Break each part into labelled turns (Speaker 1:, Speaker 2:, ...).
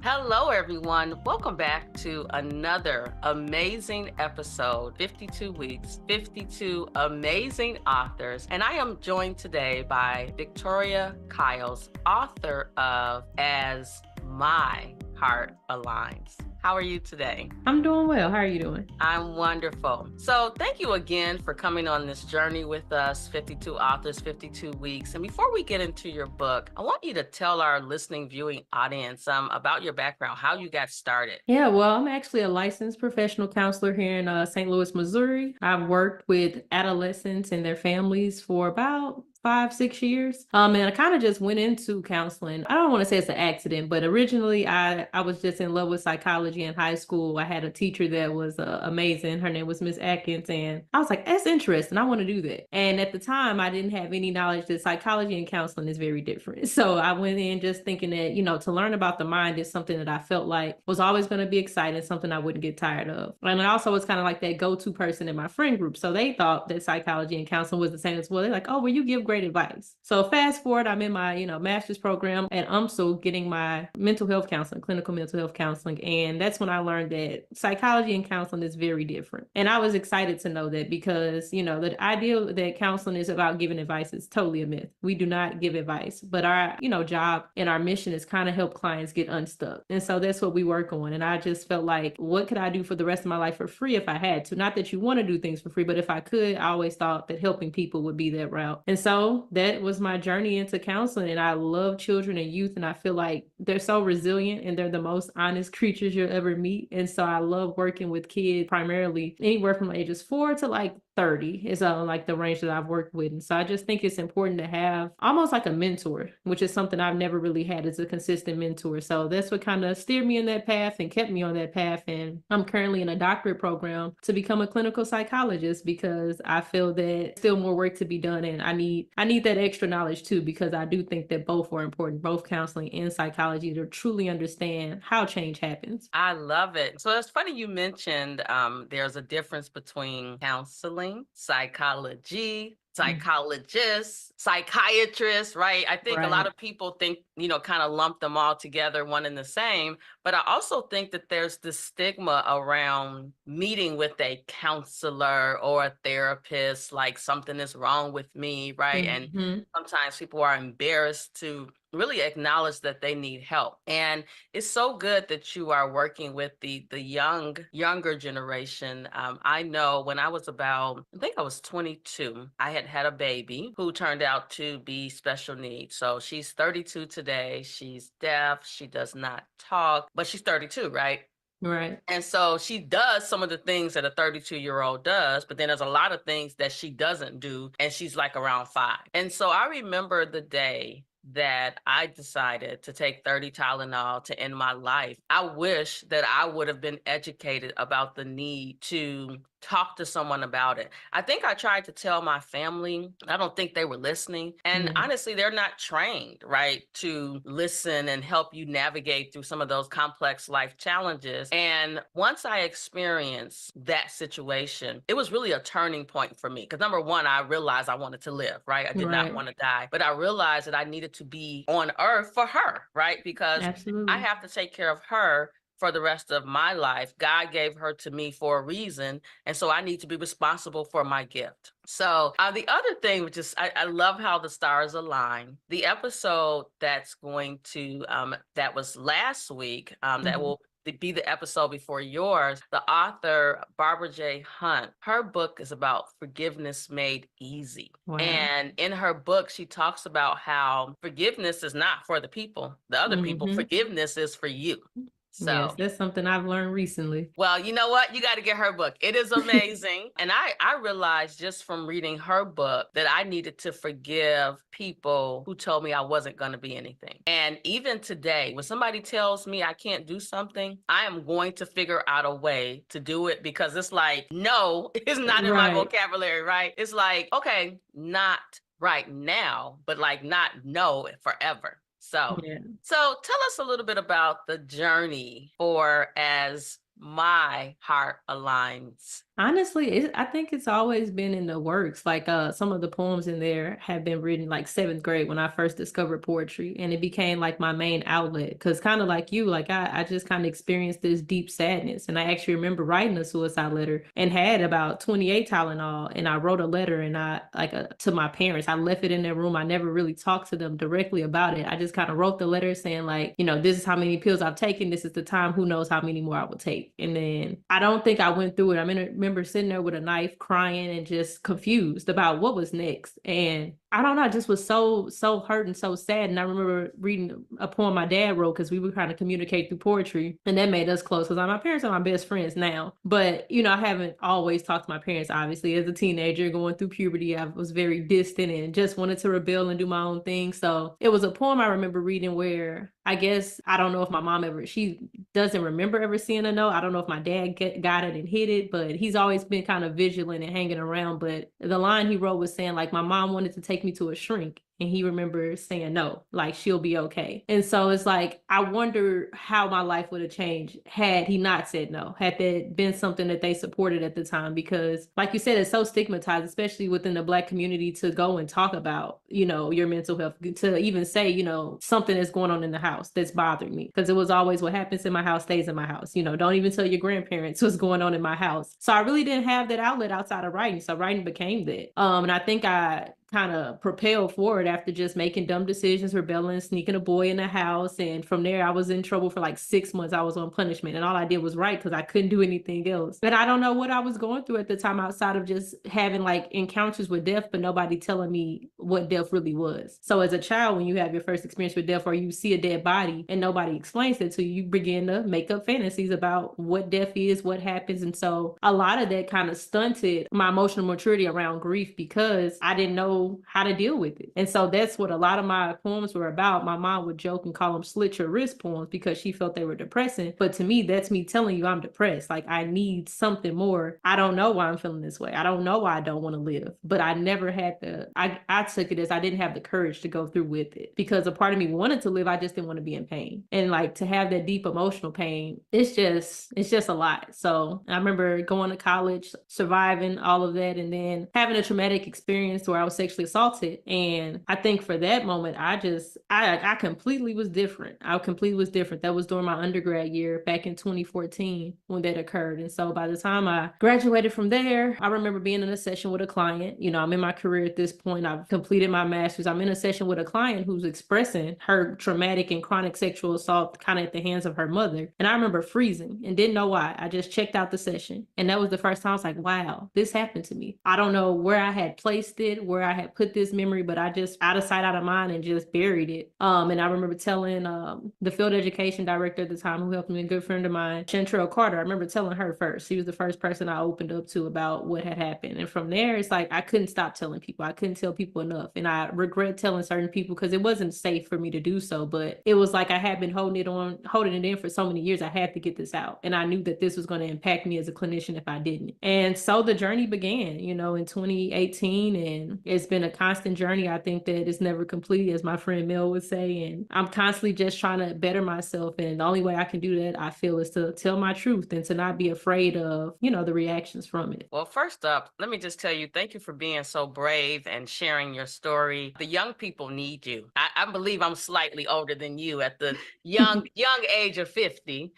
Speaker 1: Hello, everyone. Welcome back to another amazing episode, 52 weeks, 52 amazing authors. And I am joined today by Victoria Kyles, author of As My Heart Aligns. How are you today?
Speaker 2: I'm doing well. How are you doing?
Speaker 1: I'm wonderful. So thank you again for coming on this journey with us, 52 authors, 52 weeks. And before we get into your book, I want you to tell our listening, viewing audience about your background, how you got started.
Speaker 2: Yeah, well, I'm actually a licensed professional counselor here in St. Louis, Missouri. I've worked with adolescents and their families for about 5-6 years. And I kind of just went into counseling. I don't want to say it's an accident, but originally I was just in love with psychology in high school. I had a teacher that was amazing. Her name was Miss Atkins. And I was like, that's interesting. I want to do that. And at the time, I didn't have any knowledge that psychology and counseling is very different. So I went in just thinking that, to learn about the mind is something that I felt like was always going to be exciting, something I wouldn't get tired of. And I also was kind of like that go-to person in my friend group. So they thought that psychology and counseling was the same as well. They're like, oh, well, you give great advice. So fast forward, I'm in my, master's program at UMSL getting my mental health counseling, clinical mental health counseling. And that's when I learned that psychology and counseling is very different. And I was excited to know that because, the idea that counseling is about giving advice is totally a myth. We do not give advice, but our, job and our mission is kind of help clients get unstuck. And so that's what we work on. And I just felt like, what could I do for the rest of my life for free if I had to? Not that you want to do things for free, but if I could, I always thought that helping people would be that route. And so that was my journey into counseling. And I love children and youth. And I feel like they're so resilient and they're the most honest creatures you'll ever meet. And so I love working with kids, primarily anywhere from ages 4 to like 30 is like the range that I've worked with. And so I just think it's important to have almost like a mentor, which is something I've never really had as a consistent mentor. So that's what kind of steered me in that path and kept me on that path. And I'm currently in a doctorate program to become a clinical psychologist because I feel that still more work to be done. And I need that extra knowledge too, because I do think that both are important, both counseling and psychology, to truly understand how change happens.
Speaker 1: I love it. So it's funny you mentioned there's a difference between counseling, psychology, psychologists, psychiatrists, right? I think a lot of people think, kind of lump them all together, one and the same. But I also think that there's this stigma around meeting with a counselor or a therapist, like something is wrong with me, right?
Speaker 2: Mm-hmm.
Speaker 1: And sometimes people are embarrassed to really acknowledge that they need help. And it's so good that you are working with the younger generation. I know when I was I think I was 22, I had a baby who turned out to be special needs. So she's 32 today. She's deaf. She does not talk, but she's 32, right?
Speaker 2: Right.
Speaker 1: And so she does some of the things that a 32-year-old does, but then there's a lot of things that she doesn't do. And she's like around 5. And so I remember the day that I decided to take 30 Tylenol to end my life. I wish that I would have been educated about the need to talk to someone about it. I think I tried to tell my family. I don't think they were listening. And honestly, they're not trained, right, to listen and help you navigate through some of those complex life challenges. And once I experienced that situation, it was really a turning point for me. Because number one, I realized I wanted to live, right? I did not want to die. But I realized that I needed to be on earth for her, right? Because I have to take care of her for the rest of my life. God gave her to me for a reason. And so I need to be responsible for my gift. So the other thing, which is, I love how the stars align. The episode that's going to, that was last week, that will be the episode before yours, the author, Barbara J. Hunt, her book is about forgiveness made easy. Wow. And in her book, she talks about how forgiveness is not for the other people. Forgiveness is for you.
Speaker 2: Yes,
Speaker 1: So
Speaker 2: that's something I've learned recently.
Speaker 1: well, you know what? You got to get her book. It is amazing. And I realized just from reading her book that I needed to forgive people who told me I wasn't going to be anything. And even today, when somebody tells me I can't do something, I am going to figure out a way to do it, because it's like, no, it's not in my
Speaker 2: Right.
Speaker 1: vocabulary, right? It's like, okay, not right now, but like not no forever. So
Speaker 2: Yeah.
Speaker 1: so tell us a little bit about the journey for As My Heart Aligns.
Speaker 2: Honestly, I think it's always been in the works. Like some of the poems in there have been written like seventh grade when I first discovered poetry, and it became like my main outlet. Because kind of like you, like I just kind of experienced this deep sadness, and I actually remember writing a suicide letter and had about 28 Tylenol, and I wrote a letter and I like to my parents. I left it in their room. I never really talked to them directly about it. I just kind of wrote the letter saying like, this is how many pills I've taken. This is the time. Who knows how many more I will take. And then I don't think I went through it. Remember sitting there with a knife crying and just confused about what was next. And I don't know, I just was so hurt and so sad. And I remember reading a poem my dad wrote, because we would kind of communicate through poetry, and that made us close because my parents are my best friends now. But I haven't always talked to my parents. Obviously, as a teenager going through puberty, I was very distant and just wanted to rebel and do my own thing. So it was a poem I remember reading where I guess I don't know if my mom she doesn't remember ever seeing a note. I don't know if my dad got it and hid it, but he's always been kind of vigilant and hanging around. But the line he wrote was saying like, my mom wanted to take me to a shrink, and he remembers saying no, like she'll be okay. And so it's like, I wonder how my life would have changed had he not said no, had that been something that they supported at the time. Because like you said, it's so stigmatized, especially within the Black community, to go and talk about, your mental health, to even say, something is going on in the house that's bothering me. Because it was always, what happens in my house stays in my house. Don't even tell your grandparents what's going on in my house. So I really didn't have that outlet outside of writing. So writing became that. And I think I kind of propelled forward after just making dumb decisions, rebelling, sneaking a boy in the house. And from there, I was in trouble for like 6 months. I was on punishment, and all I did was write because I couldn't do anything else. But I don't know what I was going through at the time outside of just having like encounters with death, but nobody telling me what death really was. So as a child, when you have your first experience with death, or you see a dead body and nobody explains it to you, you begin to make up fantasies about what death is, what happens. And so a lot of that kind of stunted my emotional maturity around grief, because I didn't know how to deal with it. And so that's what a lot of my poems were about. My mom would joke and call them slit your wrist poems, because she felt they were depressing. But to me, that's me telling you I'm depressed. Like, I need something more. I don't know why I'm feeling this way. I don't know why I don't want to live. But I never had I took it as I didn't have the courage to go through with it, because a part of me wanted to live. I just didn't want to be in pain. And like, to have that deep emotional pain, it's just a lot. So I remember going to college, surviving all of that, and then having a traumatic experience where I was sexually assaulted. And I think for that moment, I completely was different. I completely was different. That was during my undergrad year back in 2014 when that occurred. And so by the time I graduated from there, I remember being in a session with a client. I'm in my career at this point. I've completed my master's. I'm in a session with a client who's expressing her traumatic and chronic sexual assault kind of at the hands of her mother. And I remember freezing and didn't know why. I just checked out the session. And that was the first time I was like, wow, this happened to me. I don't know where I had placed it, where I had put this memory, but I just out of sight, out of mind, and just buried it. And I remember telling the field education director at the time, who helped me, a good friend of mine, Chantrell Carter, I remember telling her first. She was the first person I opened up to about what had happened. And from there, it's like I couldn't stop telling people. I couldn't tell people enough. And I regret telling certain people because it wasn't safe for me to do so. But it was like I had been holding it in for so many years. I had to get this out. And I knew that this was going to impact me as a clinician if I didn't. And so the journey began, in 2018. And it's been a constant journey. I think that it's never complete, as my friend Mel would say. And I'm constantly just trying to better myself. And the only way I can do that, I feel, is to tell my truth and to not be afraid of, the reactions from it.
Speaker 1: Well, first up, let me just tell you, thank you for being so brave and sharing your story. The young people need you. I believe I'm slightly older than you at the young age of 50,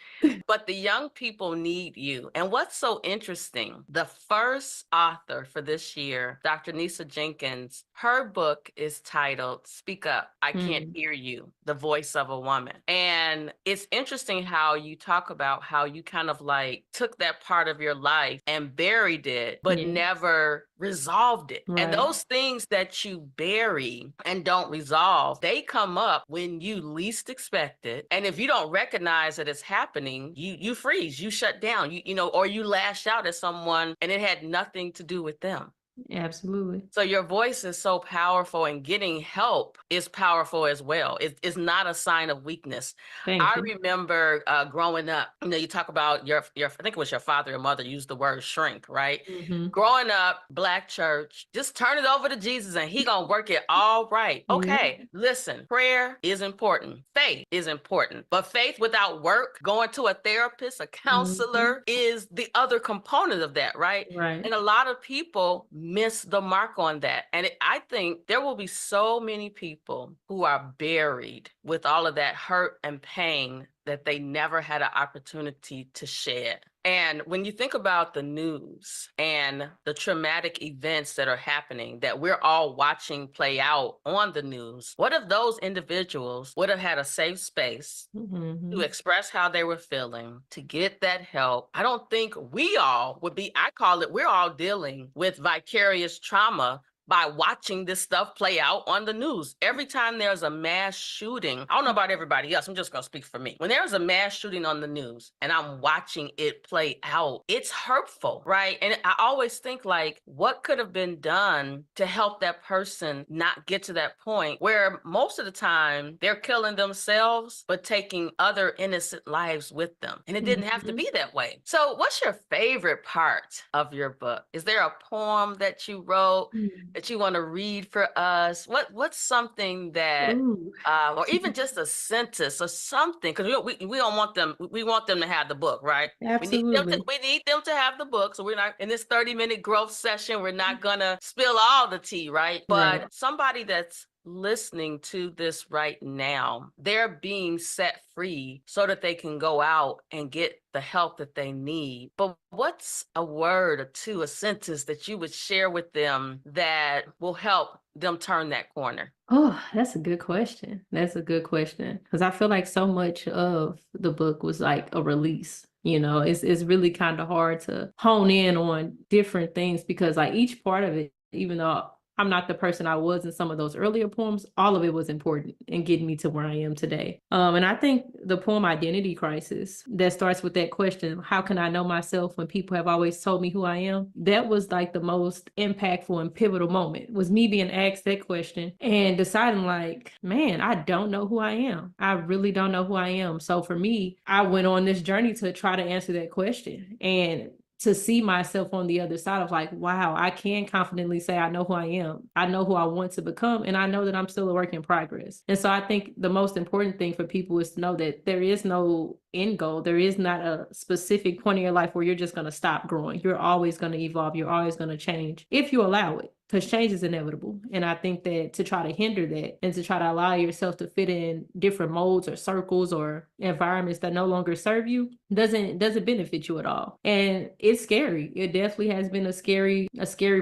Speaker 1: but the young people need you. And what's so interesting, the first author for this year, Dr. Nisa Jenkins, friends. Her book is titled Speak Up, I Can't
Speaker 2: Mm.
Speaker 1: Hear You, The Voice of a Woman. And it's interesting how you talk about how you kind of like took that part of your life and buried it, but
Speaker 2: Yeah.
Speaker 1: never resolved it. And
Speaker 2: Right.
Speaker 1: those things that you bury and don't resolve, they come up when you least expect it. And if you don't recognize that it's happening, you freeze, you shut down, or you lash out at someone and it had nothing to do with them.
Speaker 2: Absolutely.
Speaker 1: So your voice is so powerful, and getting help is powerful as well. It's not a sign of weakness.
Speaker 2: Thank
Speaker 1: I
Speaker 2: you.
Speaker 1: remember growing up. You talk about your. I think it was your father or mother used the word shrink, right?
Speaker 2: Hmm.
Speaker 1: Growing up, black church, just turn it over to Jesus and he gonna work it all right.
Speaker 2: Yeah.
Speaker 1: Okay, listen, prayer is important. Faith is important. But faith without work, going to a therapist, a
Speaker 2: Hmm.
Speaker 1: counselor is the other component of that, right?
Speaker 2: Right.
Speaker 1: And a lot of people miss the mark on that. And I think there will be so many people who are buried with all of that hurt and pain that they never had an opportunity to shed. And when you think about the news and the traumatic events that are happening that we're all watching play out on the news, what if those individuals would have had a safe space to
Speaker 2: Hmm.
Speaker 1: express how they were feeling, to get that help? I don't think we all would be, I call it, we're all dealing with vicarious trauma by watching this stuff play out on the news. Every time there's a mass shooting, I don't know about everybody else, I'm just gonna speak for me. When there's a mass shooting on the news and I'm watching it play out, it's hurtful, right? And I always think like, what could have been done to help that person not get to that point where most of the time they're killing themselves, but taking other innocent lives with them. And it didn't have to
Speaker 2: Hmm.
Speaker 1: be that way. So what's your favorite part of your book? Is there a poem that you wrote that you want to read for us? What's something that,
Speaker 2: Ooh.
Speaker 1: or even just a sentence or something, because we don't want them. We want them to have the book, right?
Speaker 2: Absolutely.
Speaker 1: We need them to have the book. So we're not in this 30-minute growth session. We're not gonna spill all the tea, right?
Speaker 2: Right.
Speaker 1: But somebody that's listening to this right now, they're being set free so that they can go out and get the help that they need. But what's a word or two, a sentence that you would share with them that will help them turn that corner?
Speaker 2: Oh, that's a good question. That's a good question. Because I feel like so much of the book was like a release. It's really kind of hard to hone in on different things because like each part of it, even though I'm not the person I was in some of those earlier poems, all of it was important in getting me to where I am today. And I think the poem Identity Crisis that starts with that question, how can I know myself when people have always told me who I am? That was like the most impactful and pivotal moment was me being asked that question and deciding like, man, I don't know who I am. I really don't know who I am. So for me, I went on this journey to try to answer that question and to see myself on the other side of like, wow, I can confidently say I know who I am. I know who I want to become, and I know that I'm still a work in progress. And so I think the most important thing for people is to know that there is no end goal. There is not a specific point in your life where you're just going to stop growing. You're always going to evolve. You're always going to change if you allow it. Because change is inevitable. And I think that to try to hinder that and to try to allow yourself to fit in different modes or circles or environments that no longer serve you doesn't benefit you at all. And it's scary. It definitely has been a scary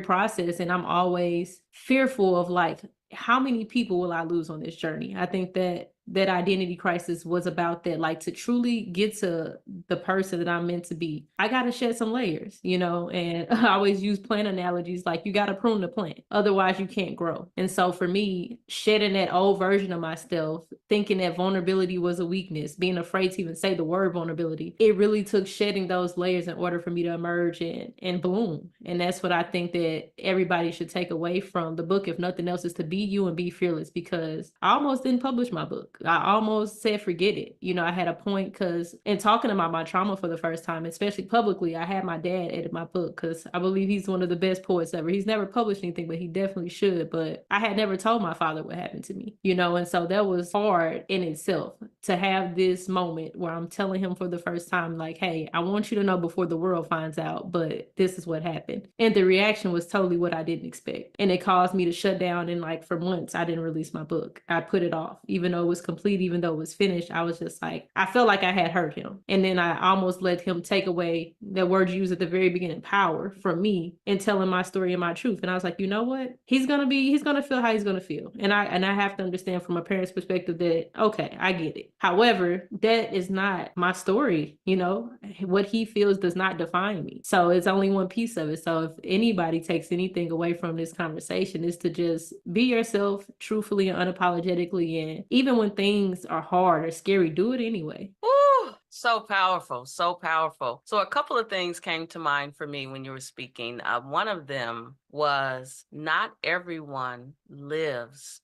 Speaker 2: process. And I'm always fearful of like, how many people will I lose on this journey? I think that identity crisis was about that, like to truly get to the person that I'm meant to be. I got to shed some layers, and I always use plant analogies like you got to prune the plant. Otherwise, you can't grow. And so for me, shedding that old version of myself, thinking that vulnerability was a weakness, being afraid to even say the word vulnerability, it really took shedding those layers in order for me to emerge and bloom. And that's what I think that everybody should take away from the book, if nothing else, is to be you and be fearless, because I almost didn't publish my book. I almost said, forget it. I had a point because in talking about my trauma for the first time, especially publicly, I had my dad edit my book because I believe he's one of the best poets ever. He's never published anything, but he definitely should. But I had never told my father what happened to me, and so that was hard in itself to have this moment where I'm telling him for the first time, like, hey, I want you to know before the world finds out, but this is what happened. And the reaction was totally what I didn't expect. And it caused me to shut down. And like for months, I didn't release my book. I put it off, even though it was complete, even though it was finished, I was just like, I felt like I had hurt him. And then I almost let him take away the word you used at the very beginning, power, from me in telling my story and my truth. And I was like, you know what? He's gonna feel how he's gonna feel. And I have to understand from a parent's perspective that, okay, I get it. However, that is not my story. What he feels does not define me. So it's only one piece of it. So if anybody takes anything away from this conversation, is to just be yourself truthfully and unapologetically. And even when things are hard or scary, do it anyway.
Speaker 1: Ooh, so powerful, so powerful. So a couple of things came to mind for me when you were speaking. One of them was not everyone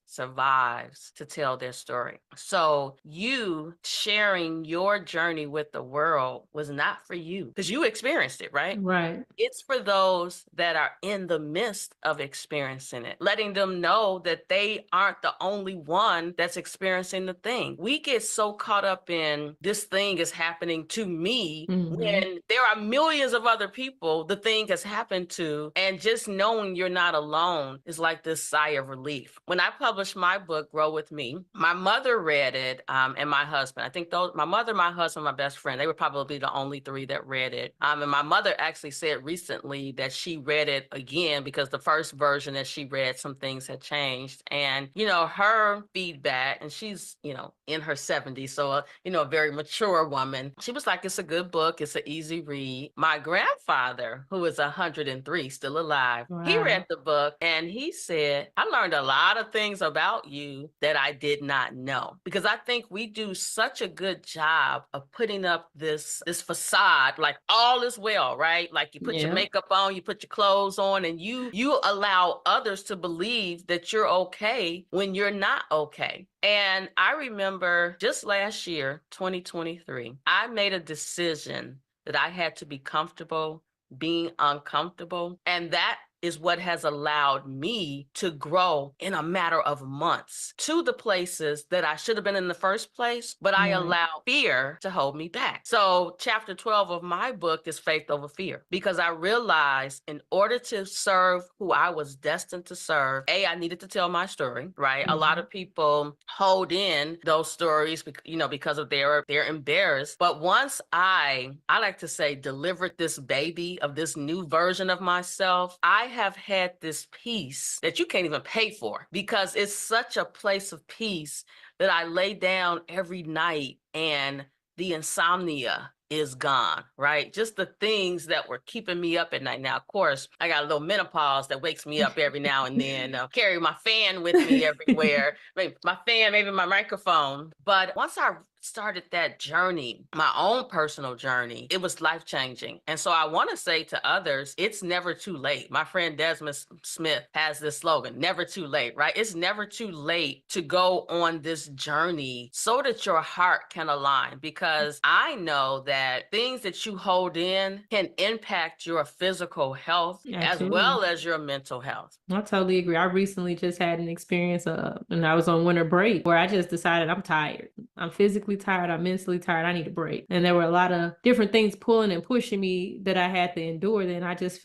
Speaker 1: survives to tell their story. So you sharing your journey with the world was not for you because you experienced it, right?
Speaker 2: Right.
Speaker 1: It's for those that are in the midst of experiencing it, letting them know that they aren't the only one that's experiencing the thing. We get so caught up in this thing is happening to me when there are millions of other people the thing has happened to, and just knowing you're not alone is like this sigh of relief. When I published my book, Grow With Me, my mother read it, and my husband. I think my mother, my husband, my best friend, they were probably the only three that read it. And my mother actually said recently that she read it again because the first version that she read, some things had changed. And, her feedback, and she's, in her 70s, so, a very mature woman. She was like, it's a good book. It's an easy read. My grandfather, who is 103, still alive, he
Speaker 2: Wow.
Speaker 1: read the book and he said, I learned a lot of things about you that I did not know. Because I think we do such a good job of putting up this facade, like all is well, right? Like you put your
Speaker 2: Yeah.
Speaker 1: makeup on, you put your clothes on, and you allow others to believe that you're okay when you're not okay. And I remember just last year, 2023, I made a decision that I had to be comfortable being uncomfortable. And that is what has allowed me to grow in a matter of months to the places that I should have been in the first place, but I
Speaker 2: Right.
Speaker 1: allowed fear to hold me back. So chapter 12 of my book is Faith Over Fear, because I realized in order to serve who I was destined to serve, I needed to tell my story, right? A lot of people hold in those stories, because of they're embarrassed. But once I like to say, delivered this baby of this new version of myself, I have had this peace that you can't even pay for, because it's such a place of peace that I lay down every night and the insomnia is gone, right? Just the things that were keeping me up at night. Now, of course, I got a little menopause that wakes me up every now and then. Carry my fan with me everywhere. Maybe my fan, maybe my microphone. But once I started that journey, my own personal journey, it was life-changing. And so I want to say to others, it's never too late. My friend Desmond Smith has this slogan, never too late, right? It's never too late to go on this journey so that your heart can align, because I know that things that you hold in can impact your physical health as
Speaker 2: Absolutely.
Speaker 1: well as your mental health.
Speaker 2: I totally agree. I recently just had an experience, and I was on winter break where I just decided I'm tired. I'm physically tired. I'm mentally tired. I need a break. And there were a lot of different things pulling and pushing me that I had to endure. Then I just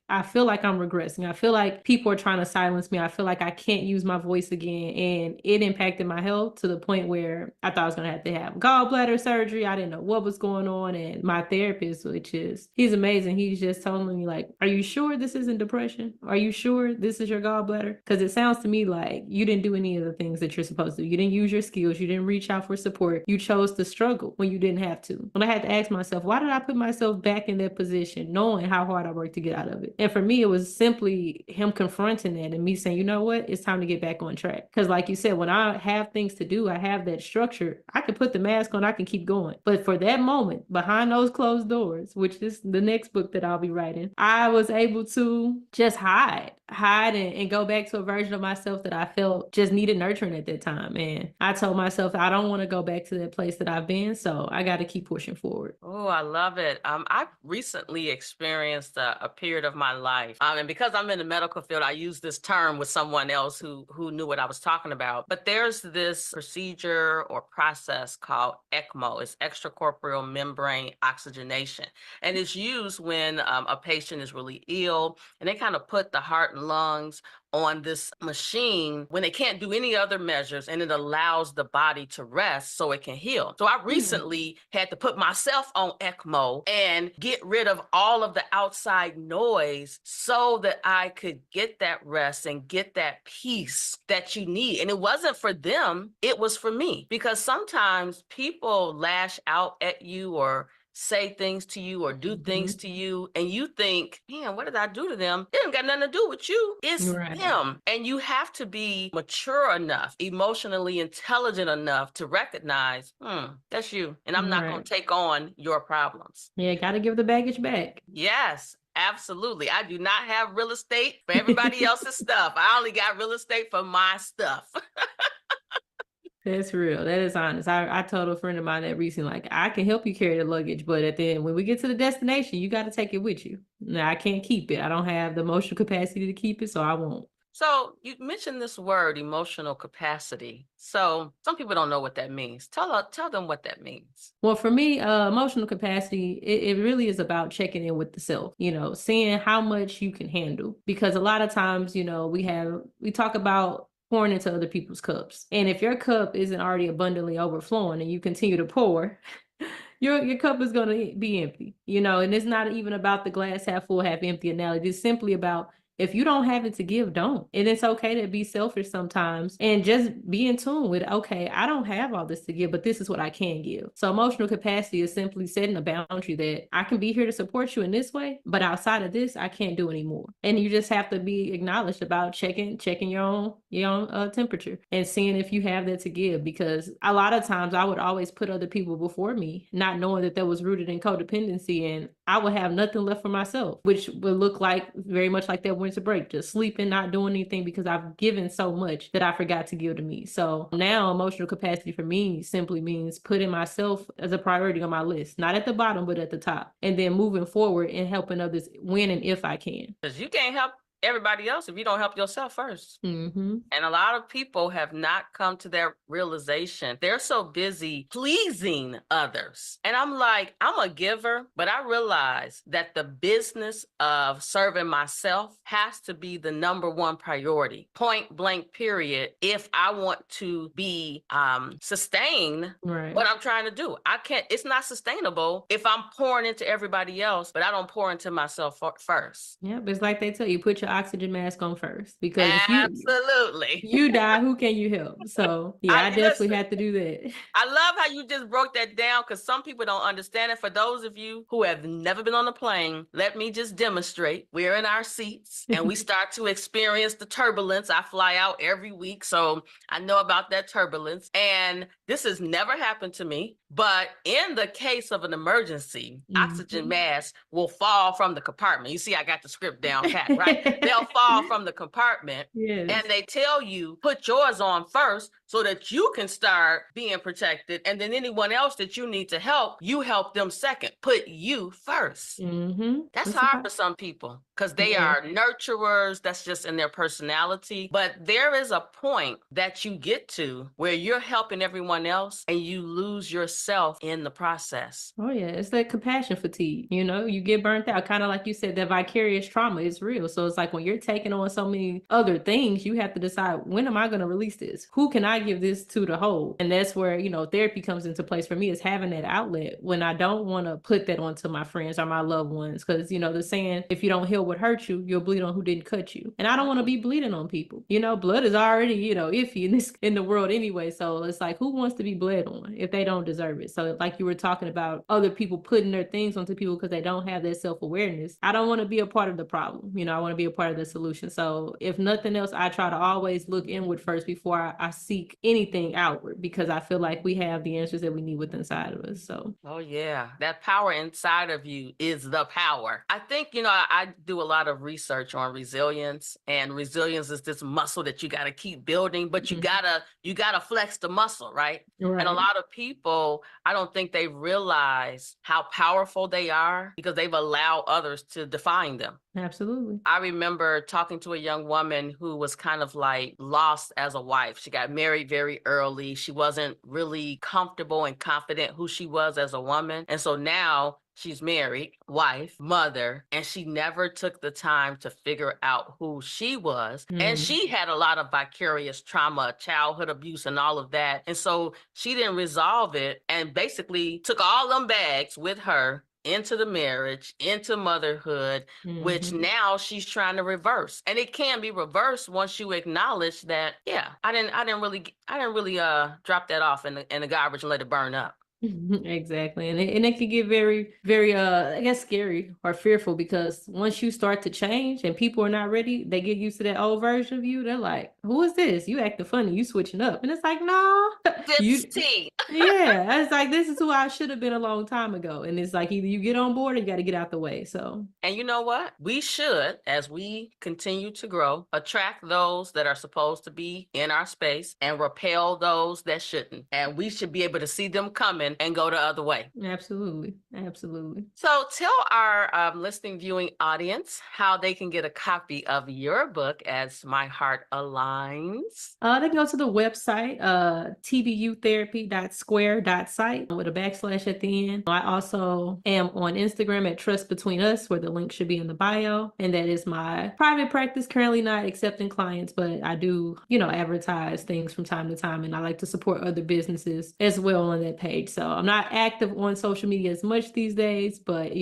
Speaker 2: I feel like I'm regressing. I feel like people are trying to silence me. I feel like I can't use my voice again. And it impacted my health to the point where I thought I was going to have gallbladder surgery. I didn't know what was going on. And my therapist, he's amazing. He's just telling me like, are you sure this isn't depression? Are you sure this is your gallbladder? Because it sounds to me like you didn't do any of the things that you're supposed to do. You didn't use your skills. You didn't reach out for support. You chose to struggle when you didn't have to. And I had to ask myself, why did I put myself back in that position knowing how hard I worked to get out of it? And for me, it was simply him confronting that and me saying, you know what? It's time to get back on track. Because like you said, when I have things to do, I have that structure. I can put the mask on. I can keep going. But for that moment, behind those closed doors, which is the next book that I'll be writing, I was able to just hide and go back to a version of myself that I felt just needed nurturing at that time. And I told myself I don't want to go back to that place that I've been, so I got to keep pushing forward.
Speaker 1: Oh, I love it. I've recently experienced a period of my life, and because I'm in the medical field, I use this term with someone else who knew what I was talking about. But there's this procedure or process called ECMO. It's extracorporeal membrane oxygenation, and it's used when a patient is really ill, and they kind of put the heart and lungs on this machine when they can't do any other measures, and it allows the body to rest so it can heal. So I recently had to put myself on ECMO and get rid of all of the outside noise so that I could get that rest and get that peace that you need. And it wasn't for them, it was for me, because sometimes people lash out at you or say things to you or do things to you, and you think, man, what did I do to them? It ain't got nothing to do with you. It's
Speaker 2: Right.
Speaker 1: them. And you have to be mature enough, emotionally intelligent enough to recognize, that's you. And I'm not going
Speaker 2: Right.
Speaker 1: to take on your problems.
Speaker 2: Yeah, got to give the baggage back.
Speaker 1: Yes, absolutely. I do not have real estate for everybody else's stuff. I only got real estate for my stuff.
Speaker 2: That's real. That is honest. I told a friend of mine that recently, like, I can help you carry the luggage, but at the end, when we get to the destination, you got to take it with you. Now, I can't keep it. I don't have the emotional capacity to keep it, so I won't.
Speaker 1: So you mentioned this word, emotional capacity. So some people don't know what that means. Tell them what that means.
Speaker 2: Well, for me, emotional capacity, it really is about checking in with the self, seeing how much you can handle. Because a lot of times, we talk about pouring into other people's cups. And if your cup isn't already abundantly overflowing and you continue to pour, your cup is going to be empty, and it's not even about the glass half full, half empty analogy. It's simply about, if you don't have it to give, don't. And it's okay to be selfish sometimes and just be in tune with, okay, I don't have all this to give, but this is what I can give. So emotional capacity is simply setting a boundary that I can be here to support you in this way, but outside of this, I can't do anymore. And you just have to be acknowledged about checking your own temperature and seeing if you have that to give. Because a lot of times I would always put other people before me, not knowing that was rooted in codependency, and I would have nothing left for myself, which would look like very much like that winter break, just sleeping, not doing anything, because I've given so much that I forgot to give to me. So now emotional capacity for me simply means putting myself as a priority on my list, not at the bottom, but at the top. And then moving forward and helping others when and if I can.
Speaker 1: Because you can't help everybody else if you don't help yourself first.
Speaker 2: Mm-hmm.
Speaker 1: And a lot of people have not come to that realization. They're so busy pleasing others. And I'm like, I'm a giver, but I realize that the business of serving myself has to be the number one priority, point blank, period, if I want to be sustain what I'm trying to do. It's not sustainable if I'm pouring into everybody else, but I don't pour into myself first.
Speaker 2: Yep, it's like they tell you, put your oxygen mask on first, because if
Speaker 1: Absolutely.
Speaker 2: you die, who can you help? So yeah, I definitely have to do that.
Speaker 1: I love how you just broke that down, because some people don't understand it. For those of you who have never been on a plane, let me just demonstrate. We're in our seats and we start to experience the turbulence. I fly out every week, so I know about that turbulence. And this has never happened to me. But in the case of an emergency, oxygen masks will fall from the compartment. You see, I got the script down pat, right? They'll fall from the compartment. Yes. And they tell you, put yours on first so that you can start being protected. And then anyone else that you need to help, you help them second. Put you first. That's hard for some people, because they are nurturers. That's just in their personality. But there is a point that you get to where you're helping everyone else and you lose yourself in the process.
Speaker 2: Oh yeah, it's that compassion fatigue. You get burnt out, kind of like you said, that vicarious trauma is real. So it's like when you're taking on so many other things, you have to decide, when am I going to release this? Who can I give this to hold? And that's where, therapy comes into place for me, is having that outlet when I don't want to put that onto my friends or my loved ones. Because, the saying, if you don't heal what hurt you, you'll bleed on who didn't cut you. And I don't want to be bleeding on people. Blood is already, iffy in the world anyway. So it's like, who wants to be bled on if they don't deserve it? So like you were talking about other people putting their things onto people because they don't have that self-awareness. I don't want to be a part of the problem. I want to be a part of the solution. So if nothing else, I try to always look inward first before I seek anything outward, because I feel like we have the answers that we need within inside of us. So
Speaker 1: oh yeah, that power inside of you is the power. I think, I do a lot of research on resilience, and resilience is this muscle that you got to keep building, but you gotta flex the muscle, right? And a lot of people, I don't think they realize how powerful they are because they've allowed others to define them.
Speaker 2: Absolutely.
Speaker 1: I remember talking to a young woman who was kind of like lost as a wife. She got married very early. She wasn't really comfortable and confident who she was as a woman. And so now she's married, wife, mother, and she never took the time to figure out who she was. And
Speaker 2: Mm,
Speaker 1: she had a lot of vicarious trauma, childhood abuse, and all of that. And so she didn't resolve it and basically took all them bags with her into the marriage, into motherhood, which
Speaker 2: mhm.
Speaker 1: now she's trying to reverse. And it can be reversed once you acknowledge that, yeah, I didn't really drop that off in the garbage and let it burn up.
Speaker 2: Exactly. And it can get very, very I guess scary or fearful, because once you start to change and people are not ready, they get used to that old version of you. They're like, who is this? You acting funny, you switching up. And it's like, no,
Speaker 1: Sips
Speaker 2: you
Speaker 1: tea.
Speaker 2: yeah. It's like this is who I should have been a long time ago. And it's like either you get on board or you gotta get out the way. So
Speaker 1: And you know what? We should, as we continue to grow, attract those that are supposed to be in our space and repel those that shouldn't. And we should be able to see them coming and go the other way.
Speaker 2: absolutely. Absolutely.
Speaker 1: So tell our listening, viewing audience how they can get a copy of your book, As My Heart Aligns.
Speaker 2: They can go to the website, tbutherapy.square.site with a backslash at the end. I also am on Instagram at Trust Between Us, where the link should be in the bio. And that is my private practice, currently not accepting clients, but I do, advertise things from time to time. And I like to support other businesses as well on that page. So I'm not active on social media as much these days, but,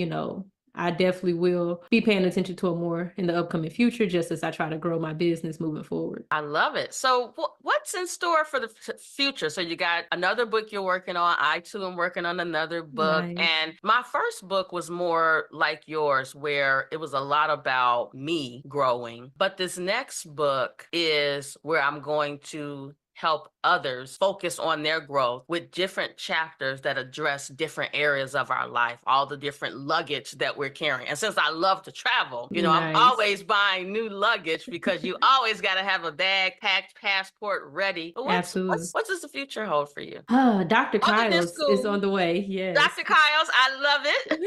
Speaker 2: I definitely will be paying attention to it more in the upcoming future, just as I try to grow my business moving forward.
Speaker 1: I love it. So, what's in store for the future? So, you got another book you're working on. I too am working on another book.
Speaker 2: Nice.
Speaker 1: And my first book was more like yours, where it was a lot about me growing. But this next book is where I'm going to help others focus on their growth with different chapters that address different areas of our life, all the different luggage that we're carrying. And since I love to travel, I'm
Speaker 2: Nice.
Speaker 1: always buying new luggage because you always got to have a bag packed, passport ready. But
Speaker 2: Absolutely.
Speaker 1: what does the future hold for you?
Speaker 2: Dr.
Speaker 1: Other than
Speaker 2: Kyle's is on
Speaker 1: school,
Speaker 2: the way. Yes.
Speaker 1: Dr. Kyle's, I love it.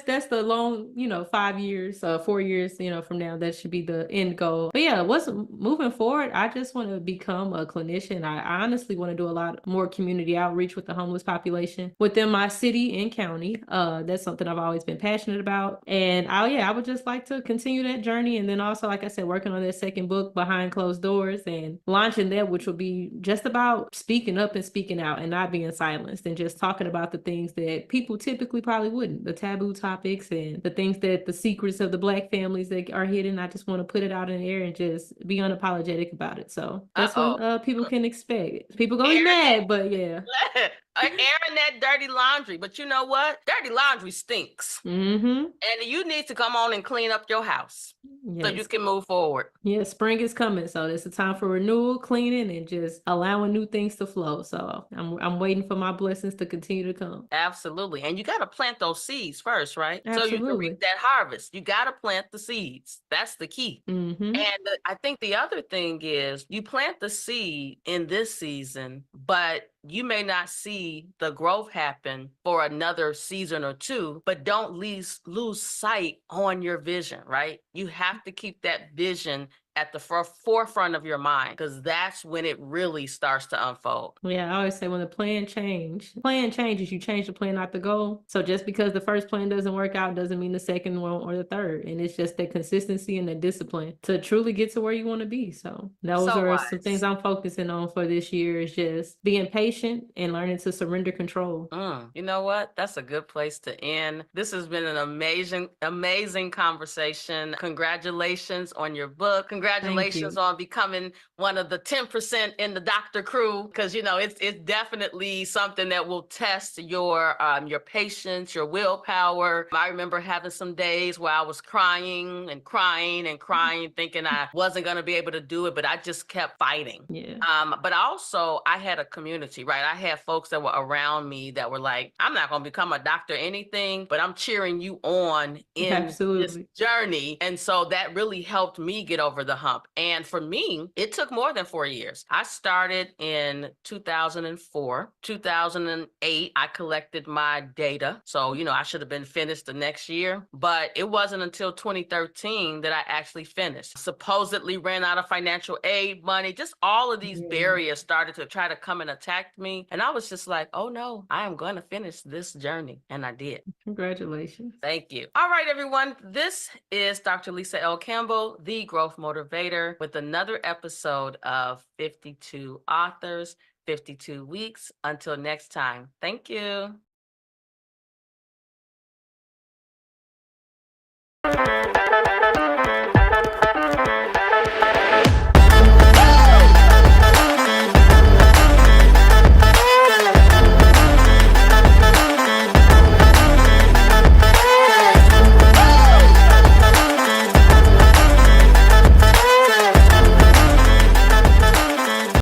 Speaker 2: That's the long, 5 years, 4 years, from now, that should be the end goal. But yeah, what's moving forward, I just want to become a clinician. I honestly want to do a lot more community outreach with the homeless population within my city and county. That's something I've always been passionate about. And I would just like to continue that journey. And then also, like I said, working on that second book, Behind Closed Doors, and launching that, which will be just about speaking up and speaking out and not being silenced, and just talking about the things that people typically probably wouldn't, the taboo topics and the things that the secrets of the Black families that are hidden. I just want to put it out in the air and just be unapologetic about it. So that's
Speaker 1: Uh-oh.
Speaker 2: what people can expect. People gonna be
Speaker 1: Airing
Speaker 2: mad, but yeah.
Speaker 1: that, airing that dirty laundry. But you know what? Dirty laundry stinks.
Speaker 2: Mm-hmm.
Speaker 1: And you need to come on and clean up your house so you
Speaker 2: Yes.
Speaker 1: can move forward.
Speaker 2: Yeah, spring is coming, so it's a time for renewal, cleaning, and just allowing new things to flow. So I'm waiting for my blessings to continue to come.
Speaker 1: Absolutely. And you got to plant those seeds first, right? So you can reap
Speaker 2: Absolutely.
Speaker 1: that harvest. You got to plant the seeds. That's the key.
Speaker 2: Mm-hmm.
Speaker 1: And I think the other thing is you plant the seed in this season, but you may not see the growth happen for another season or two, but don't lose sight on your vision, right? You have to keep that vision at the forefront of your mind, because that's when it really starts to unfold.
Speaker 2: Yeah, I always say when the plan changes, you change the plan, not the goal. So just because the first plan doesn't work out doesn't mean the second one or the third. And it's just that consistency and the discipline to truly get to where you want to be. So those
Speaker 1: So
Speaker 2: are some things
Speaker 1: wise.
Speaker 2: I'm focusing on for this year, is just being patient and learning to surrender control.
Speaker 1: You know what? That's a good place to end. This has been an amazing conversation. Congratulations on your book.
Speaker 2: Thank
Speaker 1: Congratulations
Speaker 2: you.
Speaker 1: on becoming one of the 10% in the doctor crew, because it's definitely something that will test your patience, your willpower. I remember having some days where I was crying and crying and crying, thinking I wasn't going to be able to do it, but I just kept fighting.
Speaker 2: Yeah,
Speaker 1: But also I had a community, right? I had folks that were around me that were like, I'm not going to become a doctor or anything, but I'm cheering you on in this
Speaker 2: absolutely.
Speaker 1: journey. And so that really helped me get over the hump. And for me, it took more than 4 years. I started in 2004. 2008, I collected my data. So, I should have been finished the next year, but it wasn't until 2013 that I actually finished. Supposedly ran out of financial aid money, just all of these barriers started to try to come and attack me. And I was just like, oh no, I am going to finish this journey. And I did.
Speaker 2: Congratulations.
Speaker 1: Thank you. All right, everyone. This is Dr. Lisa L. Campbell, the Growth Motivator, with another episode of 52 Authors, 52 Weeks. Until next time, thank you.